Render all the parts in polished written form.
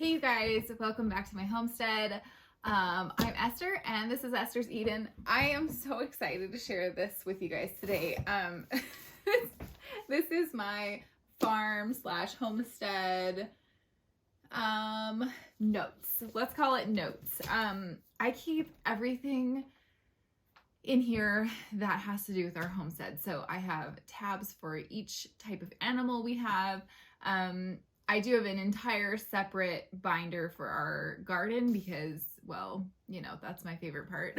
Hey you guys, welcome back to my homestead. I'm Esther and this is Esther's Eden. I am so excited to share this with you guys today. This is my farm slash homestead notes. Let's call it notes. I keep everything in here that has to do with our homestead. So I have tabs for each type of animal we have. I do have an entire separate binder for our garden because, well, you know, that's my favorite part.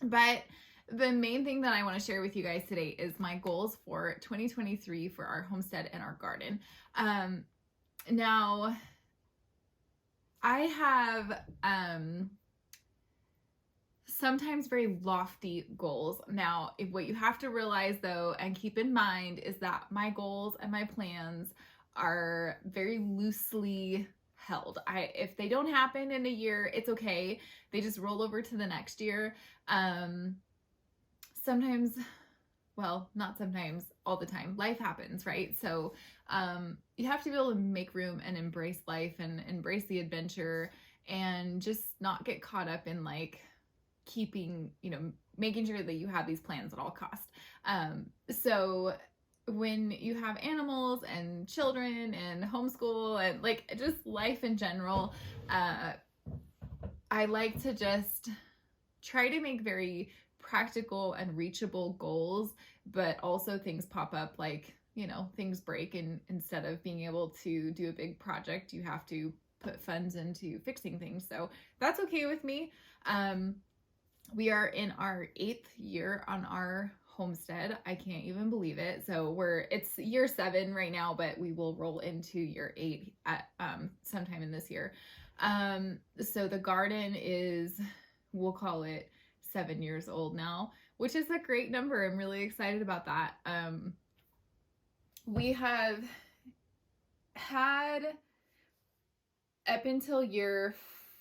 But the main thing that I want to share with you guys today is my goals for 2023 for our homestead and our garden. Now, I have sometimes very lofty goals. Now, what you have to realize though, and keep in mind, is that my goals and my plans are very loosely held. If they don't happen in a year, it's okay. They just roll over to the next year. Sometimes, well, not sometimes, all the time, life happens, right? So you have to be able to make room and embrace life and embrace the adventure and just not get caught up in like keeping, making sure that you have these plans at all costs. So when you have animals and children and homeschool and like just life in general, I like to just try to make very practical and reachable goals, but also things pop up like, things break, and instead of being able to do a big project, you have to put funds into fixing things. So that's okay with me. We are in our 8th year on our homestead. I can't even believe it. So it's year 7 right now, but we will roll into year 8 at sometime in this year. So the garden is, we'll call it 7 years old now, which is a great number. I'm really excited about that. We have had up until year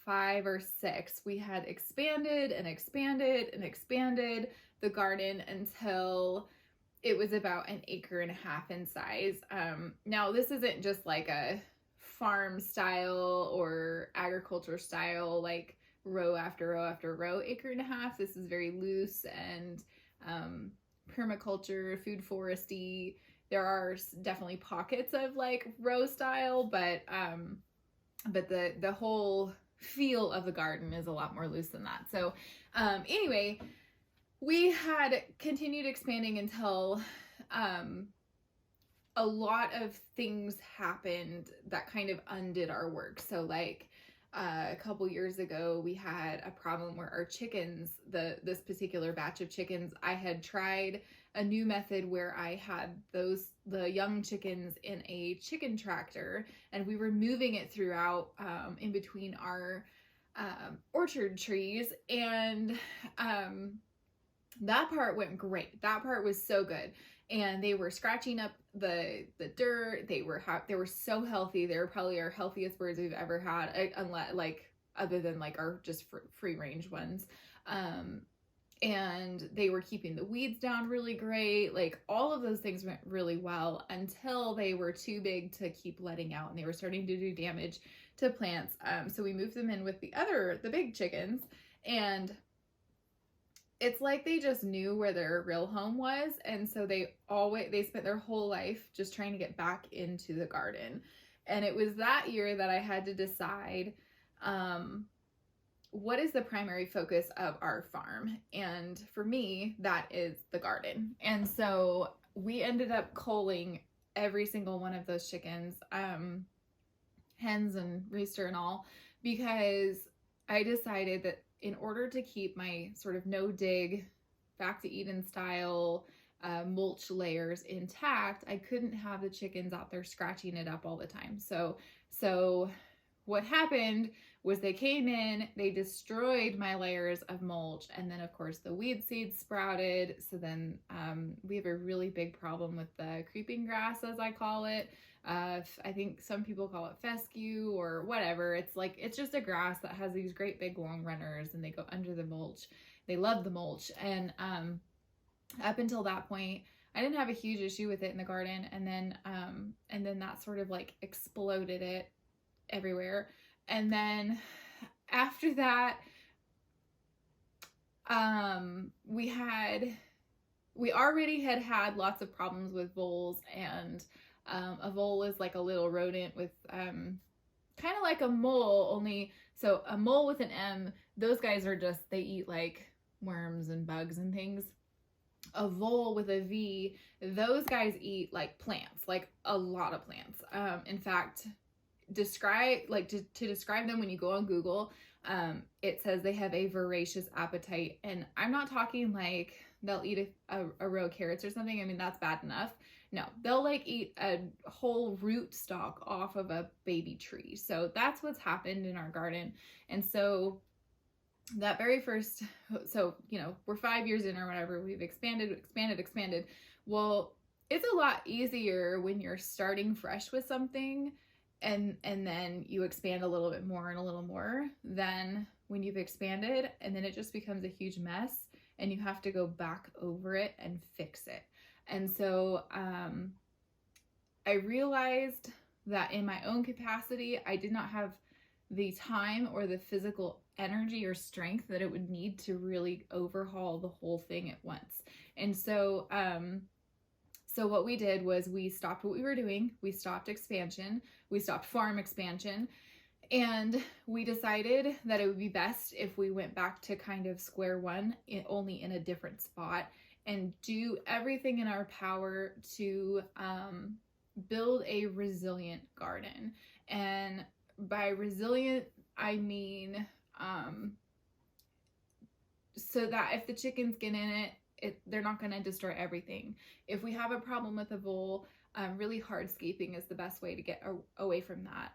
5 or 6, we had expanded and expanded and expanded the garden until it was about 1.5 acres in size. Now this isn't just like a farm style or agriculture style, like row after row after row, 1.5 acres. This is very loose and permaculture, food foresty. There are definitely pockets of like row style, but the whole feel of the garden is a lot more loose than that. So anyway, we had continued expanding until a lot of things happened that kind of undid our work. So like a couple years ago, we had a problem where our chickens, this particular batch of chickens, I had tried a new method where I had the young chickens in a chicken tractor, and we were moving it throughout in between our orchard trees, and that part went great. That part was so good. And they were scratching up the dirt. They were so healthy. They were probably our healthiest birds we've ever had, unless other than like our just free range ones. And they were keeping the weeds down really great. Like all of those things went really well until they were too big to keep letting out, and they were starting to do damage to plants. So we moved them in with the big chickens, and it's like they just knew where their real home was. And so they spent their whole life just trying to get back into the garden. And it was that year that I had to decide, what is the primary focus of our farm? And for me, that is the garden. And so we ended up culling every single one of those chickens, hens and rooster and all, because I decided that in order to keep my sort of no dig, back to Eden style mulch layers intact, I couldn't have the chickens out there scratching it up all the time. So what happened was they came in, they destroyed my layers of mulch, and then of course the weed seeds sprouted. So then we have a really big problem with the creeping grass, as I call it. I think some people call it fescue or whatever. It's just a grass that has these great big long runners, and they go under the mulch. They love the mulch. And up until that point, I didn't have a huge issue with it in the garden. And then that sort of like exploded it everywhere. And then after that, we already had lots of problems with voles, and a vole is like a little rodent with kind of like a mole, only so a mole with an M, those guys are just, they eat like worms and bugs and things. A vole with a V, those guys eat like plants, like a lot of plants. In fact, to describe them, when you go on Google, it says they have a voracious appetite. And I'm not talking like they'll eat a row of carrots or something. I mean, that's bad enough. No, they'll like eat a whole root stalk off of a baby tree. So that's what's happened in our garden. And so that very first, so, you know, we're 5 years in or whatever, we've expanded. Well, it's a lot easier when you're starting fresh with something and then you expand a little bit more and a little more than when you've expanded, and then it just becomes a huge mess and you have to go back over it and fix it. And so I realized that in my own capacity, I did not have the time or the physical energy or strength that it would need to really overhaul the whole thing at once. And so so what we did was we stopped what we were doing. We stopped expansion. We stopped farm expansion. And we decided that it would be best if we went back to kind of square one, only in a different spot, and do everything in our power to build a resilient garden. And by resilient, I mean so that if the chickens get in it, they're not going to destroy everything. If we have a problem with a vole, really hardscaping is the best way to get away from that.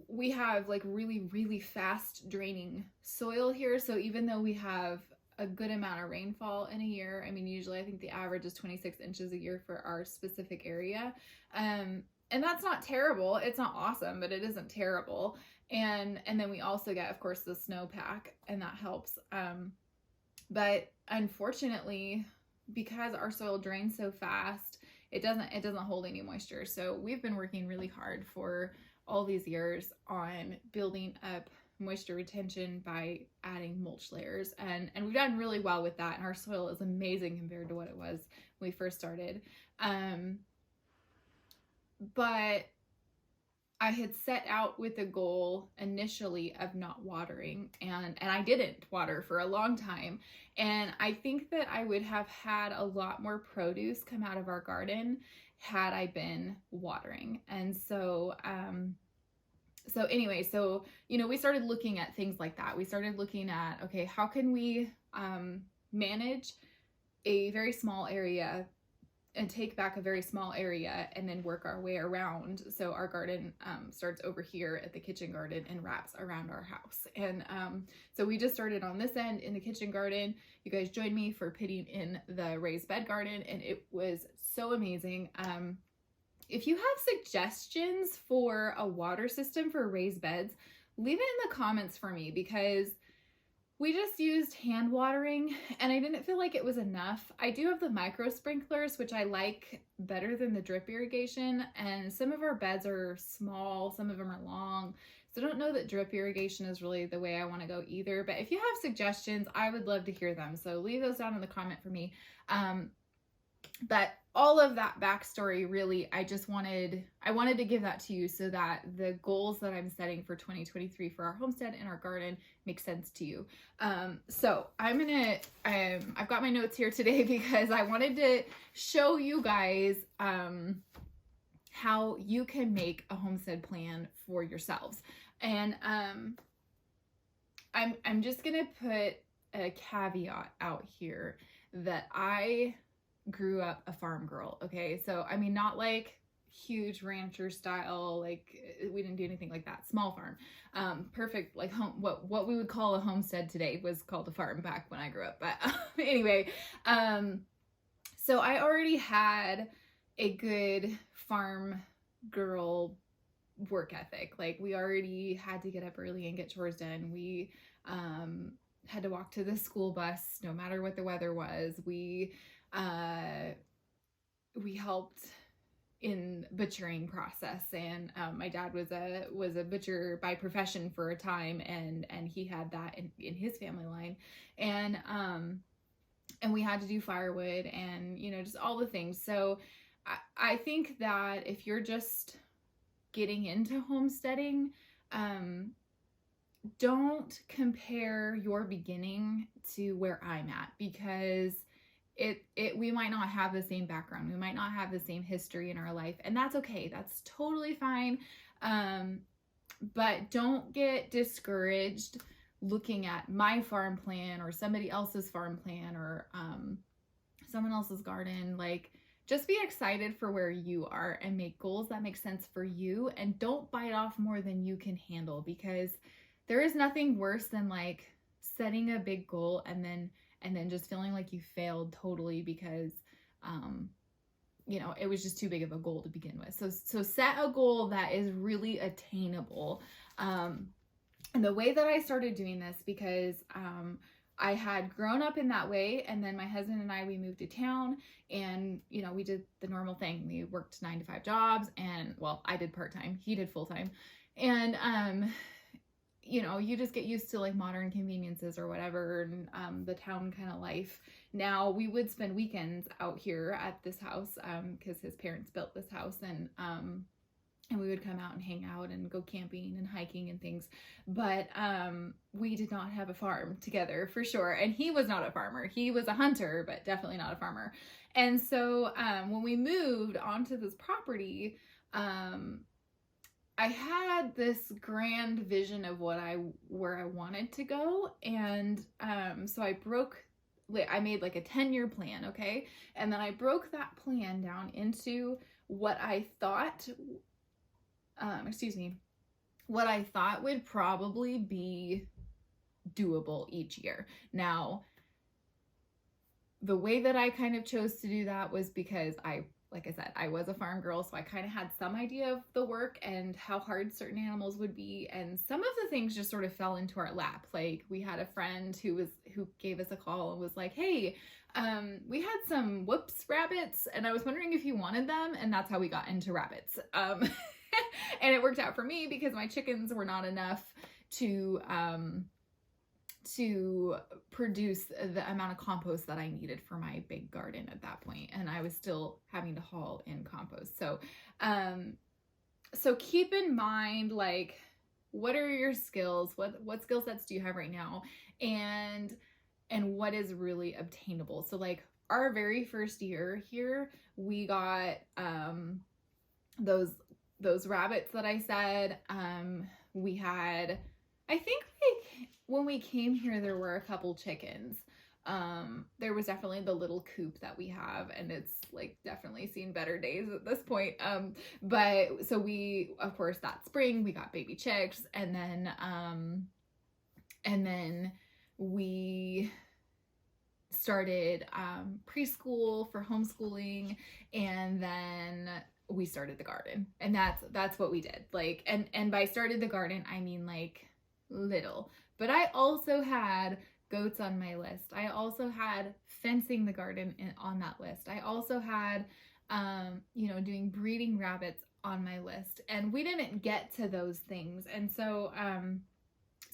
We have like really, really fast draining soil here. So even though we have a good amount of rainfall in a year, I mean, usually I think the average is 26 inches a year for our specific area. And that's not terrible. It's not awesome, but it isn't terrible. And then we also get, of course, the snowpack, and that helps. But unfortunately, because our soil drains so fast, it doesn't hold any moisture. So we've been working really hard for all these years on building up moisture retention by adding mulch layers, and we've done really well with that, and our soil is amazing compared to what it was when we first started. But I had set out with a goal initially of not watering, and I didn't water for a long time. And I think that I would have had a lot more produce come out of our garden had I been watering. And so, anyway, you know, we started looking at things like that. We started looking at, okay, how can we manage a very small area and take back a very small area and then work our way around. So our garden starts over here at the kitchen garden and wraps around our house. And so we just started on this end in the kitchen garden. You guys joined me for pitting in the raised bed garden, and it was so amazing. If you have suggestions for a water system for raised beds, leave it in the comments for me, because we just used hand watering and I didn't feel like it was enough. I do have the micro sprinklers, which I like better than the drip irrigation, and some of our beds are small, some of them are long. So I don't know that drip irrigation is really the way I want to go either. But if you have suggestions, I would love to hear them. So leave those down in the comment for me. But all of that backstory, really, I wanted to give that to you so that the goals that I'm setting for 2023 for our homestead and our garden make sense to you. So I've got my notes here today because I wanted to show you guys how you can make a homestead plan for yourselves. And I'm just gonna put a caveat out here that I grew up a farm girl. Okay, so I mean, not like huge rancher style, like we didn't do anything like that. Small farm, perfect, like what we would call a homestead today was called a farm back when I grew up. But anyway, so I already had a good farm girl work ethic. Like we already had to get up early and get chores done. We had to walk to the school bus no matter what the weather was. We helped in butchering process, and my dad was a butcher by profession for a time, and he had that in his family line, and we had to do firewood and, you know, just all the things. So I think that if you're just getting into homesteading, don't compare your beginning to where I'm at, because we might not have the same background. We might not have the same history in our life, and that's okay. That's totally fine. But don't get discouraged looking at my farm plan or somebody else's farm plan or someone else's garden. Like, just be excited for where you are and make goals that make sense for you, and don't bite off more than you can handle, because there is nothing worse than like setting a big goal and then just feeling like you failed totally because you know, it was just too big of a goal to begin with. So set a goal that is really attainable. And the way that I started doing this, because I had grown up in that way, and then my husband and I, we moved to town, and, you know, we did the normal thing. We worked 9 to 5 jobs, and, well, I did part-time, he did full-time, and you know, you just get used to like modern conveniences or whatever, and the town kind of life. Now, we would spend weekends out here at this house because his parents built this house, and we would come out and hang out and go camping and hiking and things. But we did not have a farm together, for sure. And he was not a farmer. He was a hunter, but definitely not a farmer. And so when we moved onto this property, I had this grand vision of where I wanted to go. And so I made like a 10-year plan, okay? And then I broke that plan down into what I thought what I thought would probably be doable each year. Now, the way that I kind of chose to do that was because like I said, I was a farm girl, so I kind of had some idea of the work and how hard certain animals would be, and some of the things just sort of fell into our lap. Like, we had a friend who gave us a call and was like, "Hey, we had some whoops rabbits, and I was wondering if you wanted them," and that's how we got into rabbits. And it worked out for me because my chickens were not enough to produce the amount of compost that I needed for my big garden at that point, and I was still having to haul in compost. So so keep in mind, like, what are your skills? What skill sets do you have right now? And what is really obtainable? So, like, our very first year here, we got those rabbits that I said. We had, I think, like, when we came here, there were a couple chickens. There was definitely the little coop that we have, and it's like definitely seen better days at this point. But so we, of course, that spring we got baby chicks, and then we started preschool for homeschooling, and then we started the garden, and that's what we did. Like, and by started the garden, I mean like little. But I also had goats on my list. I also had fencing the garden on that list. I also had you know, doing breeding rabbits on my list, and we didn't get to those things. And so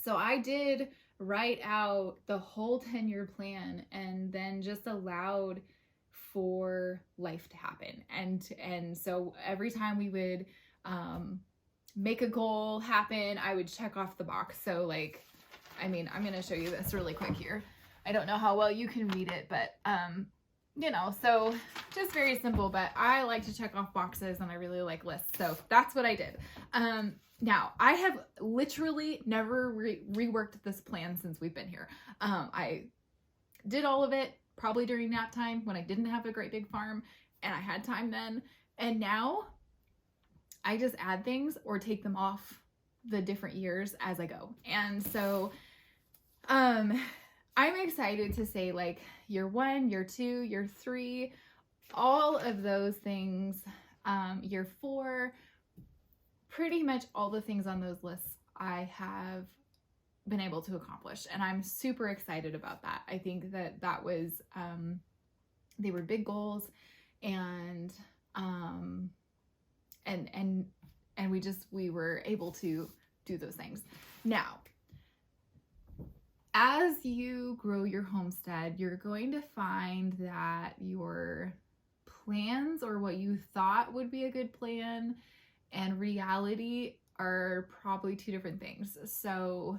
so I did write out the whole 10-year plan, and then just allowed for life to happen. And so every time we would make a goal happen, I would check off the box. So, like, I mean, I'm gonna show you this really quick here. I don't know how well you can read it, but you know, so just very simple, but I like to check off boxes, and I really like lists. So that's what I did. Now, I have literally never reworked this plan since we've been here. I did all of it probably during nap time when I didn't have a great big farm and I had time then. And now I just add things or take them off the different years as I go. And so I'm excited to say, like, year 1, year 2, year 3, all of those things, year 4, pretty much all the things on those lists I have been able to accomplish, and I'm super excited about that. I think that was they were big goals, and we were able to do those things. Now, as you grow your homestead, you're going to find that your plans, or what you thought would be a good plan, and reality are probably two different things. So,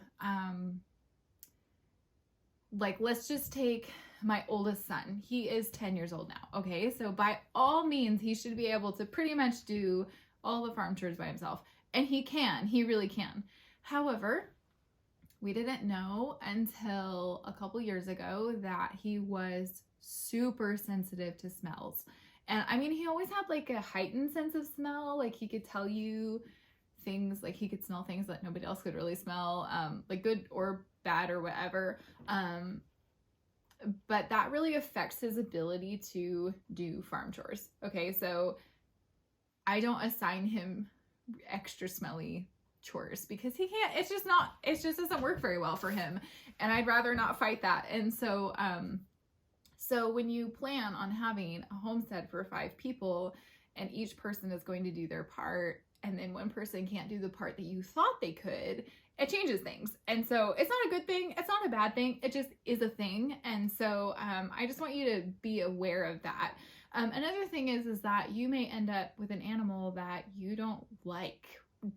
like, let's just take my oldest son. He is 10 years old now. Okay. So by all means, he should be able to pretty much do all the farm chores by himself. And he really can. However, we didn't know until a couple years ago that he was super sensitive to smells. And I mean, he always had like a heightened sense of smell. Like, he could tell you things, like he could smell things that nobody else could really smell, like good or bad or whatever. But that really affects his ability to do farm chores. Okay, so I don't assign him extra smelly chores because he can't, it just doesn't work very well for him. And I'd rather not fight that. And so, so when you plan on having a homestead for 5 people and each person is going to do their part, and then one person can't do the part that you thought they could, it changes things. And so it's not a good thing. It's not a bad thing. It just is a thing. And so I just want you to be aware of that. Another thing is that you may end up with an animal that you don't like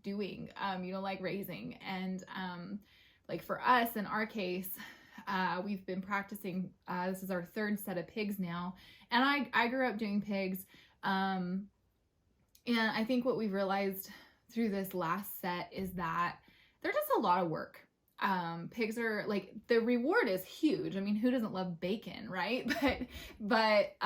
doing, you don't like raising. And like for us, in our case, we've been practicing, this is our 3rd set of pigs now. And I grew up doing pigs. And I think what we've realized through this last set is that they're just a lot of work. Pigs are like, the reward is huge. I mean, who doesn't love bacon, right? But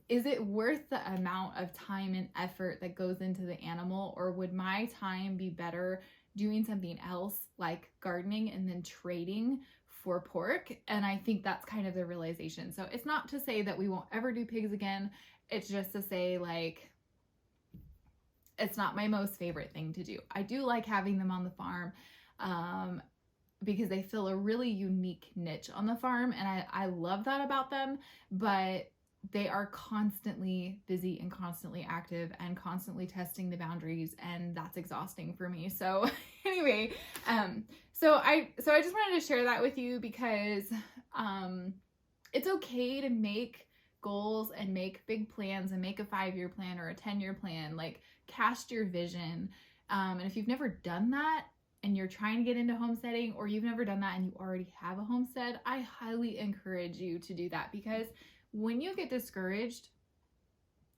is it worth the amount of time and effort that goes into the animal? Or would my time be better doing something else like gardening and then trading for pork? And I think that's kind of the realization. So it's not to say that we won't ever do pigs again. It's just to say, like, it's not my most favorite thing to do. I do like having them on the farm because they fill a really unique niche on the farm, and I love that about them, but they are constantly busy and constantly active and constantly testing the boundaries, and that's exhausting for me. So anyway, so I just wanted to share that with you because it's okay to make goals and make big plans and make a 5-year plan or a 10-year plan, like cast your vision. And if you've never done that and you're trying to get into homesteading, or you've never done that and you already have a homestead, I highly encourage you to do that, because when you get discouraged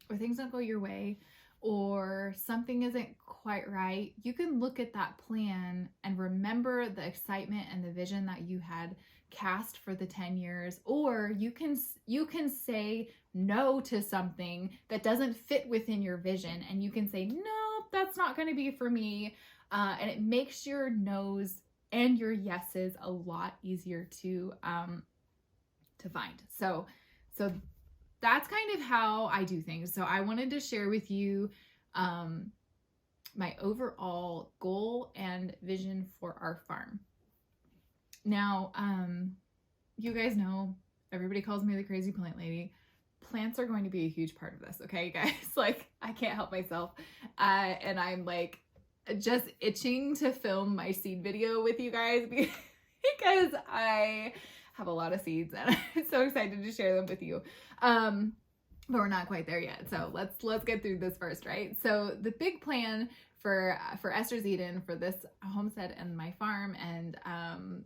or things don't go your way or something isn't quite right, you can look at that plan and remember the excitement and the vision that you had cast for the 10 years, or you can say no to something that doesn't fit within your vision, and you can say, no, that's not going to be for me. And it makes your no's and your yeses a lot easier to find. So that's kind of how I do things. So I wanted to share with you my overall goal and vision for our farm. Now, you guys know, everybody calls me the crazy plant lady. Plants are going to be a huge part of this, okay, guys? Like, I can't help myself. And I'm like just itching to film my seed video with you guys because I have a lot of seeds and I'm so excited to share them with you. But we're not quite there yet. So let's get through this first, right? So the big plan for Esther's Eden, for this homestead and my farm, and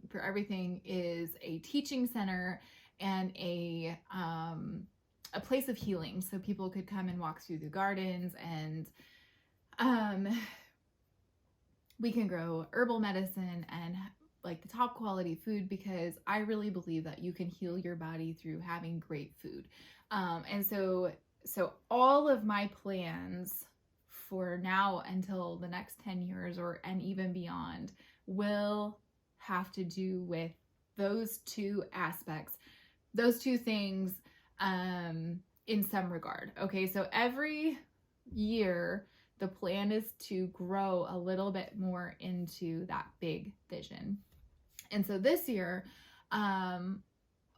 for everything, is a teaching center and a place of healing, so people could come and walk through the gardens, and we can grow herbal medicine and like the top quality food, because I really believe that you can heal your body through having great food. And so all of my plans for now until the next 10 years and even beyond will have to do with those two aspects, those two things, in some regard. Okay, so every year the plan is to grow a little bit more into that big vision. And so this year,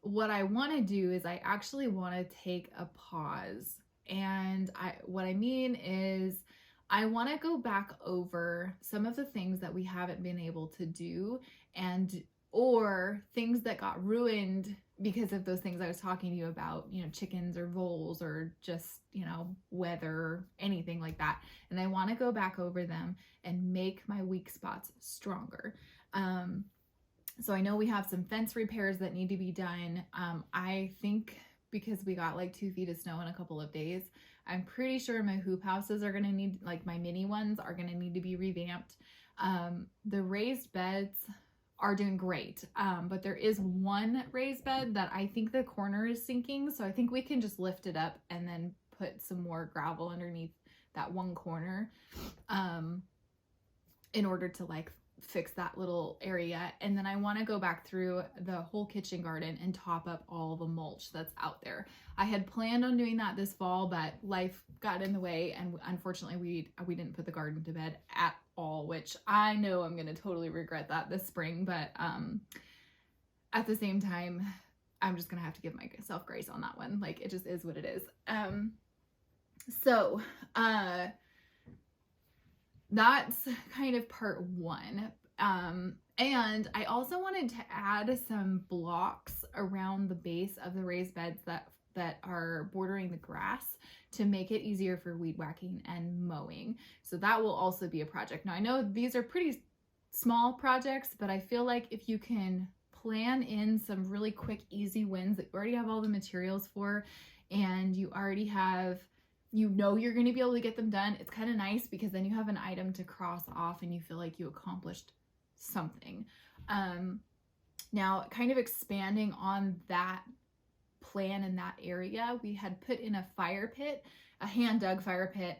what I want to do is I actually want to take a pause. And what I mean is I want to go back over some of the things that we haven't been able to do, and or things that got ruined because of those things I was talking to you about, you know, chickens or voles or just, you know, weather, anything like that. And I want to go back over them and make my weak spots stronger. So I know we have some fence repairs that need to be done. I think because we got like 2 feet of snow in a couple of days, I'm pretty sure my hoop houses are going to need, like my mini ones are going to need to be revamped. The raised beds are doing great. But there is one raised bed that I think the corner is sinking. So I think we can just lift it up and then put some more gravel underneath that one corner, in order to like fix that little area. And then I want to go back through the whole kitchen garden and top up all the mulch that's out there. I had planned on doing that this fall, but life got in the way, and unfortunately we didn't put the garden to bed at all, which I know I'm going to totally regret that this spring, but at the same time, I'm just going to have to give myself grace on that one. Like, it just is what it is. So that's kind of part one. And I also wanted to add some blocks around the base of the raised beds that are bordering the grass to make it easier for weed whacking and mowing. So that will also be a project. Now I know these are pretty small projects, but I feel like if you can plan in some really quick, easy wins that you already have all the materials for, and you already have, you know, you're going to be able to get them done, it's kind of nice because then you have an item to cross off and you feel like you accomplished something. Now, kind of expanding on that plan in that area, we had put in a fire pit, a hand dug fire pit,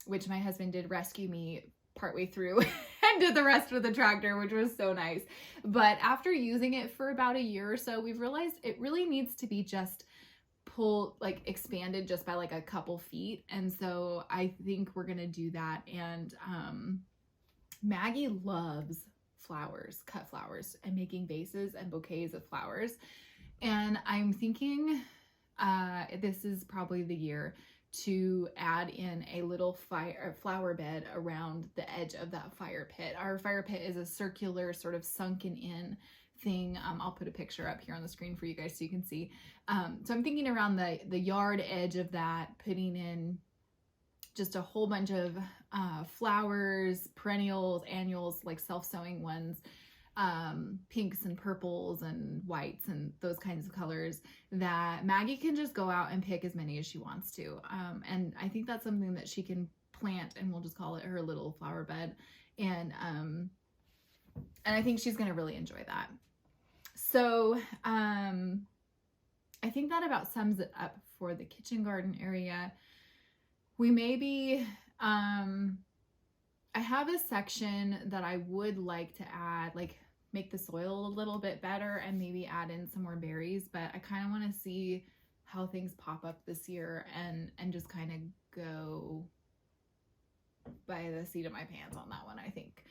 which my husband did rescue me partway through and did the rest with the tractor, which was so nice. But after using it for about a year or so, we've realized it really needs to be just expanded just by like a couple feet. And so I think we're gonna do that. And Maggie loves flowers, cut flowers, and making vases and bouquets of flowers. And I'm thinking this is probably the year to add in a little flower bed around the edge of that fire pit. Our fire pit is a circular sort of sunken in thing. I'll put a picture up here on the screen for you guys so you can see. So I'm thinking around the yard edge of that, putting in just a whole bunch of flowers, perennials, annuals, like self-sowing ones, pinks and purples and whites and those kinds of colors that Maggie can just go out and pick as many as she wants to. And I think that's something that she can plant, and we'll just call it her little flower bed. And I think she's going to really enjoy that. So I think that about sums it up for the kitchen garden area. We maybe, I have a section that I would like to add, like make the soil a little bit better and maybe add in some more berries, but I kind of want to see how things pop up this year and just kind of go by the seat of my pants on that one, I think.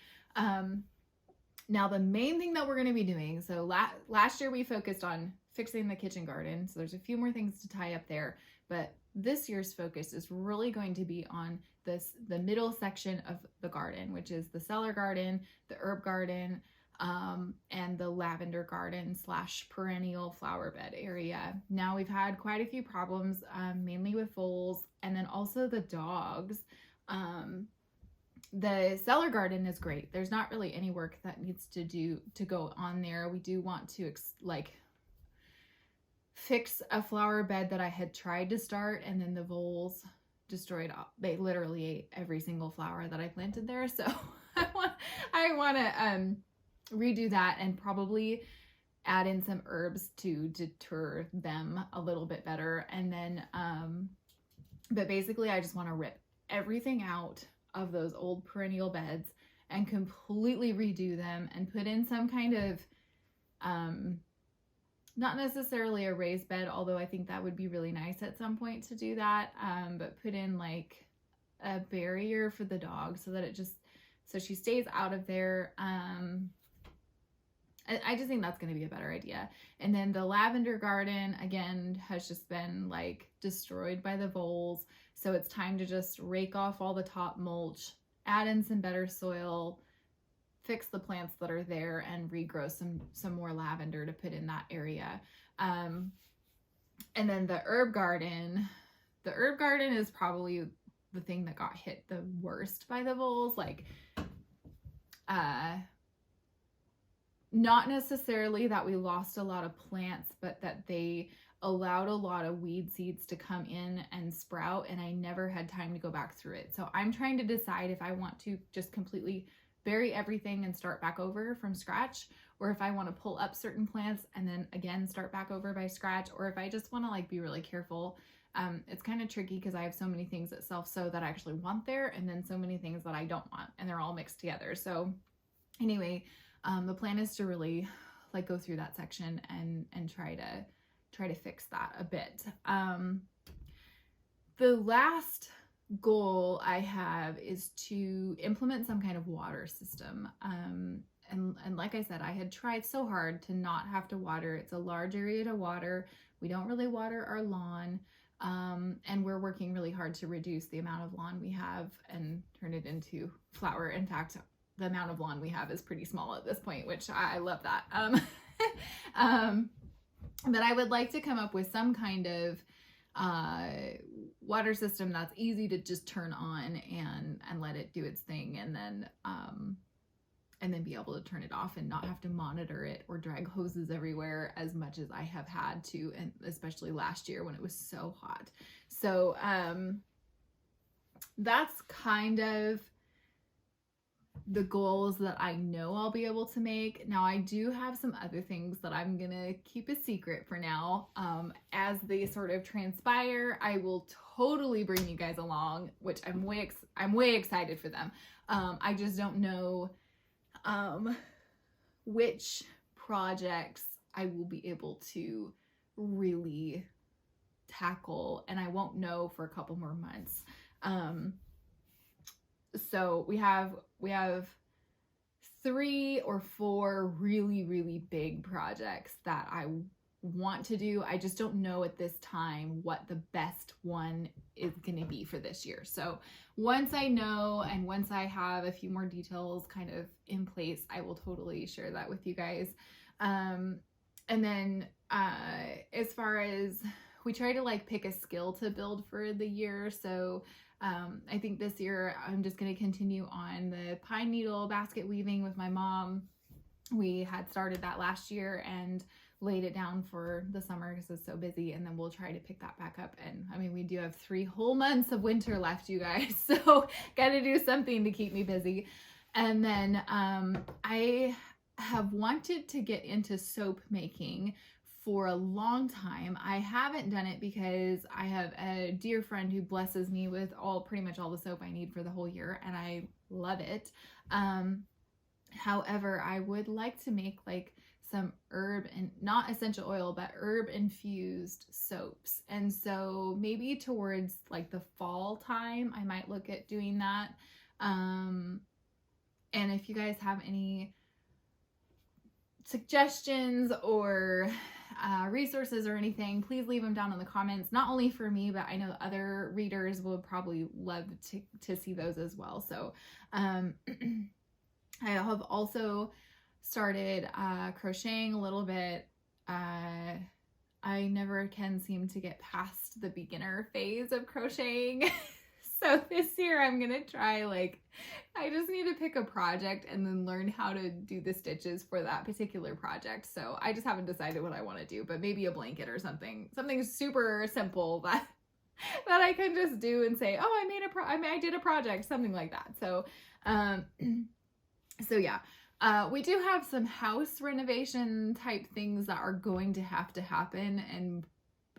Now the main thing that we're going to be doing, so last year we focused on fixing the kitchen garden, so there's a few more things to tie up there, but this year's focus is really going to be on the middle section of the garden, which is the cellar garden, the herb garden, and the lavender garden / perennial flower bed area. Now we've had quite a few problems, mainly with voles and then also the dogs. The cellar garden is great. There's not really any work that needs to go on there. We do want to fix a flower bed that I had tried to start, and then the voles destroyed they literally ate every single flower that I planted there. So I want to redo that and probably add in some herbs to deter them a little bit better. And then but basically I just want to rip everything out of those old perennial beds and completely redo them and put in some kind of not necessarily a raised bed, although I think that would be really nice at some point to do that, but put in like a barrier for the dog so that so she stays out of there. I just think that's going to be a better idea. And then the lavender garden, again, has just been like destroyed by the voles. So it's time to just rake off all the top mulch, add in some better soil, fix the plants that are there, and regrow some more lavender to put in that area. And then the herb garden is probably the thing that got hit the worst by the voles. Like, not necessarily that we lost a lot of plants, but that they allowed a lot of weed seeds to come in and sprout, and I never had time to go back through it. So I'm trying to decide if I want to just completely bury everything and start back over from scratch, or if I want to pull up certain plants and then again start back over by scratch, or if I just want to like be really careful. It's kind of tricky because I have so many things that self-sow that I actually want there, and then so many things that I don't want, and they're all mixed together. So anyway, the plan is to really like go through that section and try to fix that a bit. The last goal I have is to implement some kind of water system. And like I said, I had tried so hard to not have to water. It's a large area to water. We don't really water our lawn. And we're working really hard to reduce the amount of lawn we have and turn it into flower. In fact, the amount of lawn we have is pretty small at this point, which I love that. But I would like to come up with some kind of water system that's easy to just turn on and let it do its thing, and then be able to turn it off and not have to monitor it or drag hoses everywhere as much as I have had to, and especially last year when it was so hot. So that's kind of the goals that I know I'll be able to make. Now, I do have some other things that I'm gonna keep a secret for now. As they sort of transpire, I will totally bring you guys along, which I'm way excited for them. I just don't know which projects I will be able to really tackle, and I won't know for a couple more months. So we have 3 or 4 really big projects that I want to do. I just don't know at this time what the best one is going to be for this year. So once I know, and once I have a few more details kind of in place, I will totally share that with you guys. And then as far as, we try to like pick a skill to build for the year. So I think this year I'm just going to continue on the pine needle basket weaving with my mom. We had started that last year and laid it down for the summer because it's so busy, and then we'll try to pick that back up. And I mean, we do have 3 whole months of winter left, you guys, so got to do something to keep me busy. And then I have wanted to get into soap making for a long time. I haven't done it because I have a dear friend who blesses me with pretty much all the soap I need for the whole year, and I love it. However, I would like to make like some herb, and not essential oil, but herb infused soaps. And so maybe towards like the fall time, I might look at doing that. And if you guys have any suggestions or resources or anything, please leave them down in the comments. Not only for me, but I know other readers would probably love to see those as well. So I have also started crocheting a little bit. I never can seem to get past the beginner phase of crocheting. So this year I'm gonna try, like, I just need to pick a project and then learn how to do the stitches for that particular project. So I just haven't decided what I want to do, but maybe a blanket or something super simple that I can just do and say, oh, I did a project, something like that. So so yeah. We do have some house renovation type things that are going to have to happen, and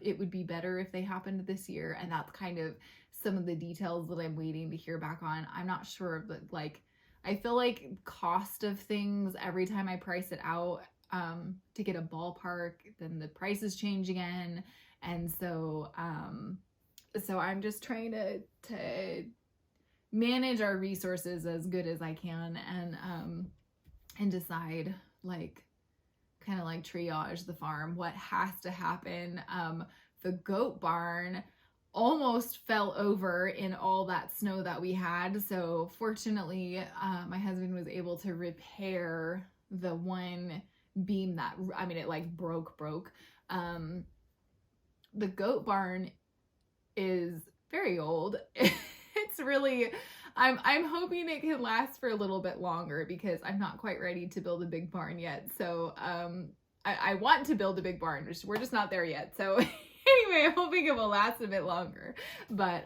it would be better if they happened this year. And that's kind of some of the details that I'm waiting to hear back on. I'm not sure, but like, I feel like cost of things, every time I price it out to get a ballpark, then the prices change again. And so, so I'm just trying to manage our resources as good as I can, and decide, like, kind of like triage the farm, what has to happen. The goat barn, almost fell over in all that snow that we had. So fortunately, my husband was able to repair the one beam that, I mean, it like broke. The goat barn is very old. It's really, I'm hoping it can last for a little bit longer because I'm not quite ready to build a big barn yet. So I want to build a big barn, we're just not there yet. So anyway, I'm hoping it will last a bit longer. But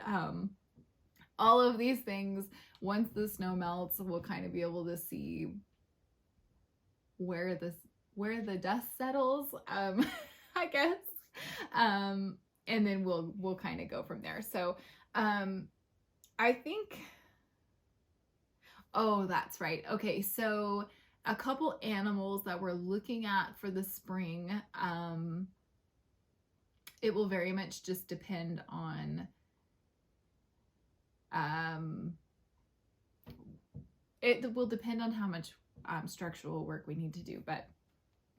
all of these things, once the snow melts, we'll kind of be able to see where the dust settles, I guess. And then we'll kind of go from there. So I think, oh, that's right. Okay, so a couple animals that we're looking at for the spring, it will very much just depend on, it will depend on how much structural work we need to do. But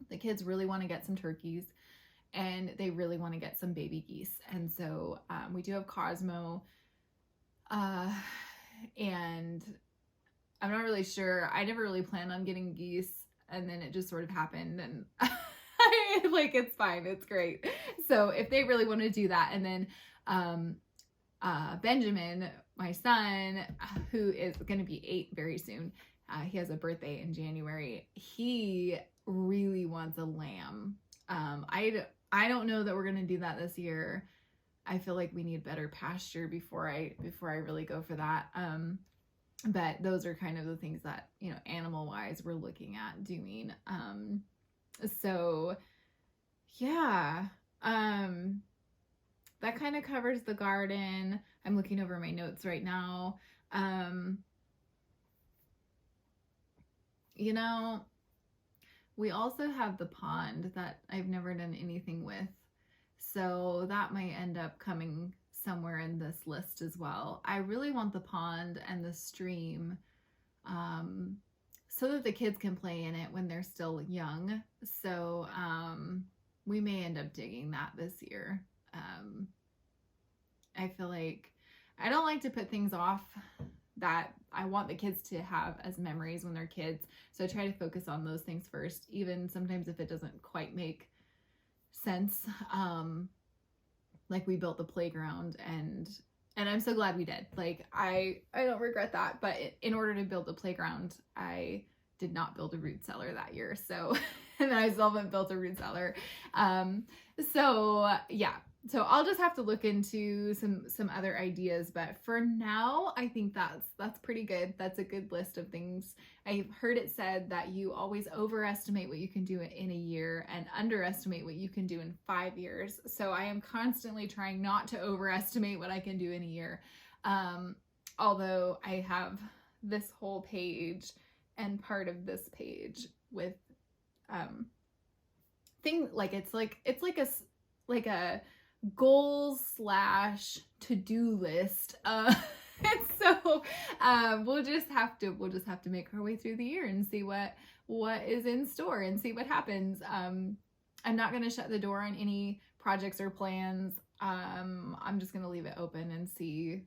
the kids really want to get some turkeys, and they really want to get some baby geese. And so we do have Cosmo, and I'm not really sure. I never really planned on getting geese, and then it just sort of happened, and like, it's fine, it's great. So if they really want to do that, and then Benjamin, my son, who is going to be 8 very soon, he has a birthday in January. He really wants a lamb. I don't know that we're going to do that this year. I feel like we need better pasture before I really go for that. But those are kind of the things that, you know, animal wise we're looking at doing. So yeah, that kind of covers the garden. I'm looking over my notes right now. You know, we also have the pond that I've never done anything with. So that might end up coming somewhere in this list as well. I really want the pond and the stream so that the kids can play in it when they're still young. So we may end up digging that this year. I feel like I don't like to put things off that I want the kids to have as memories when they're kids. So I try to focus on those things first, even sometimes if it doesn't quite make sense. Like we built the playground, and I'm so glad we did. Like I don't regret that, but in order to build the playground, I did not build a root cellar that year. So, and I still haven't built a root cellar. So yeah. So I'll just have to look into some other ideas, but for now, I think that's pretty good. That's a good list of things. I've heard it said that you always overestimate what you can do in a year and underestimate what you can do in 5 years. So I am constantly trying not to overestimate what I can do in a year. Although I have this whole page and part of this page with thing like it's like a goals / to-do list. And so we'll just have to make our way through the year and see what is in store and see what happens. I'm not going to shut the door on any projects or plans. I'm just going to leave it open and see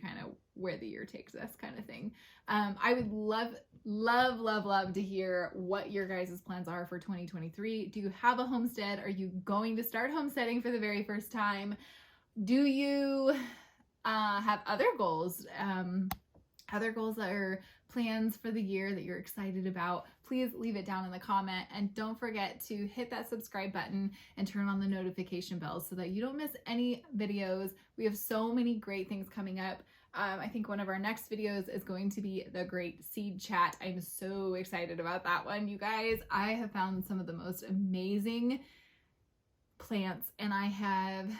kind of where the year takes us, kind of thing. I would love to hear what your guys' plans are for 2023. Do you have a homestead? Are you going to start homesteading for the very first time? Do you have other goals that are plans for the year that you're excited about? Please leave it down in the comment, and don't forget to hit that subscribe button and turn on the notification bell so that you don't miss any videos. We have so many great things coming up. I think one of our next videos is going to be the Great Seed Chat. I'm so excited about that one, you guys. I have found some of the most amazing plants, and I have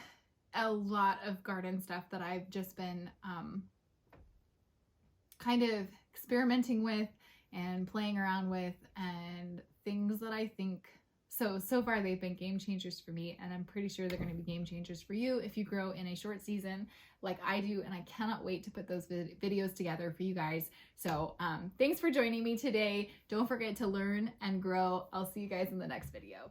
a lot of garden stuff that I've just been kind of experimenting with and playing around with, and things that I think so far they've been game changers for me, and I'm pretty sure they're going to be game changers for you if you grow in a short season like I do, and I cannot wait to put those videos together for you guys. So thanks for joining me today. Don't forget to learn and grow. I'll see you guys in the next video.